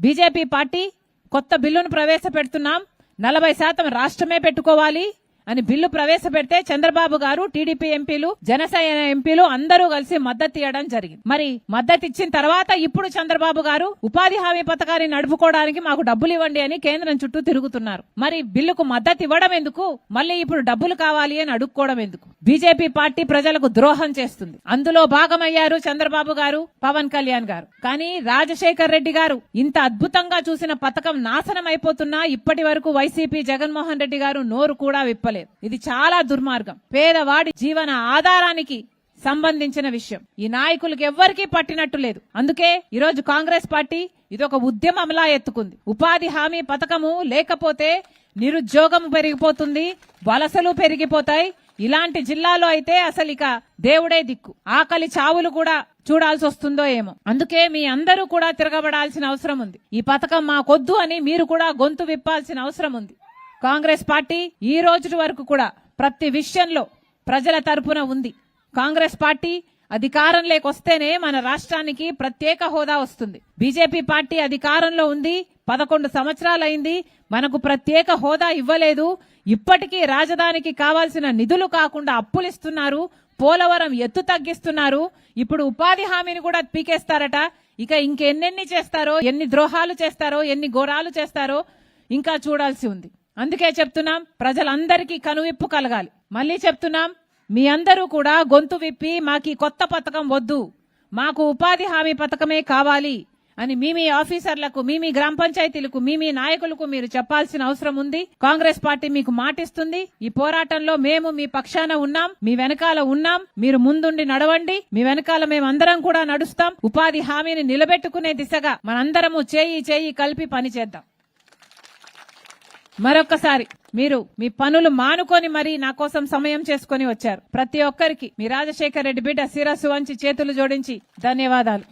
BJP party కొత్త బిల్లును ప్రవేశపెడుతున్నాం, 40% రాష్ట్రమే పెట్టుకోవాలి అని బిల్లు ప్రవేశపెడితే చంద్రబాబు గారు, టీడీపీ ఎంపీలు, జనసేన ఎంపీలు అందరూ కలిసి మద్దతు ఇవ్వడం జరిగింది. మరి మద్దతు ఇచ్చిన తర్వాత ఇప్పుడు చంద్రబాబు గారు ఉపాధి హామీ పథకాన్ని నడుపుకోవడానికి మాకు డబ్బులు ఇవ్వండి అని కేంద్రం చుట్టూ తిరుగుతున్నారు. మరి బిల్లుకు మద్దతు ఇవ్వడం ఎందుకు, మళ్ళీ ఇప్పుడు డబ్బులు కావాలి అని అడుక్కోవడం ఎందుకు? బీజేపీ పార్టీ ప్రజలకు ద్రోహం చేస్తుంది. అందులో భాగమయ్యారు చంద్రబాబు గారు, పవన్ కళ్యాణ్ గారు. కానీ రాజశేఖర్ రెడ్డి గారు ఇంత అద్భుతంగా చూసిన పథకం నాశనం అయిపోతున్నా ఇప్పటి వరకు వైసీపీ జగన్మోహన్ రెడ్డి గారు నోరు కూడా విప్పలేదు. ఇది చాలా దుర్మార్గం. పేదవాడి జీవన ఆధారానికి సంబంధించిన విషయం. ఈ నాయకులకు ఎవ్వరికీ పట్టినట్టు లేదు. అందుకే ఈరోజు కాంగ్రెస్ పార్టీ ఇదొక ఉద్యమంలా ఎత్తుకుంది. ఉపాధి హామీ పథకము లేకపోతే నిరుద్యోగం పెరిగిపోతుంది, వలసలు పెరిగిపోతాయి. ఇలాంటి జిల్లాలో అయితే అసలు ఇక దేవుడే దిక్కు, ఆకలి చావులు కూడా చూడాల్సి వస్తుందో ఏమో. అందుకే మీ అందరూ కూడా తిరగబడాల్సిన అవసరం ఉంది. ఈ పథకం మాకొద్దు అని మీరు కూడా గొంతు విప్పాల్సిన అవసరం ఉంది. కాంగ్రెస్ పార్టీ ఈ రోజు వరకు కూడా ప్రతి విషయంలో ప్రజల తరపున ఉంది. కాంగ్రెస్ పార్టీ అధికారంలోకి వస్తేనే మన రాష్ట్రానికి ప్రత్యేక హోదా వస్తుంది. బీజేపీ పార్టీ అధికారంలో ఉంది, 11 సంవత్సరాలైంది, మనకు ప్రత్యేక హోదా ఇవ్వలేదు. ఇప్పటికీ రాజధానికి కావాల్సిన నిధులు కాకుండా అప్పులిస్తున్నారు, పోలవరం ఎత్తు తగ్గిస్తున్నారు, ఇప్పుడు ఉపాధి హామీని కూడా పీకేస్తారట. ఇక ఇంకెన్నెన్ని చేస్తారో, ఎన్ని ద్రోహాలు చేస్తారో, ఎన్ని ఘోరాలు చేస్తారో ఇంకా చూడాల్సి ఉంది. అందుకే చెప్తున్నాం, ప్రజలందరికీ కనువిప్పు కలగాలి. మళ్ళీ చెప్తున్నాం, మీ అందరూ కూడా గొంతు విప్పి మాకు కొత్త పథకం వద్దు, మాకు ఉపాధి హామీ పథకమే కావాలి అని మీ ఆఫీసర్లకు, మీ గ్రామ పంచాయతీలకు, మీ నాయకులకు మీరు చెప్పాల్సిన అవసరం ఉంది. కాంగ్రెస్ పార్టీ మీకు మాటిస్తుంది. ఈ పోరాటంలో మేము మీ పక్షాన ఉన్నాం, మీ వెనకాల ఉన్నాం. మీరు ముందుండి నడవండి, మీ వెనకాల మేమందరం కూడా నడుస్తాం. ఉపాధి హామీని నిలబెట్టుకునే దిశగా మనందరము చేయి కలిపి పనిచేద్దాం. మరొక్కసారి మీరు మీ పనులు మానుకొని మరీ నా కోసం సమయం చేసుకుని వచ్చారు. ప్రతి ఒక్కరికి మీ రాజశేఖర్ రెడ్డి బిడ్డ శిరస్సు వంచి చేతులు జోడించి ధన్యవాదాలు.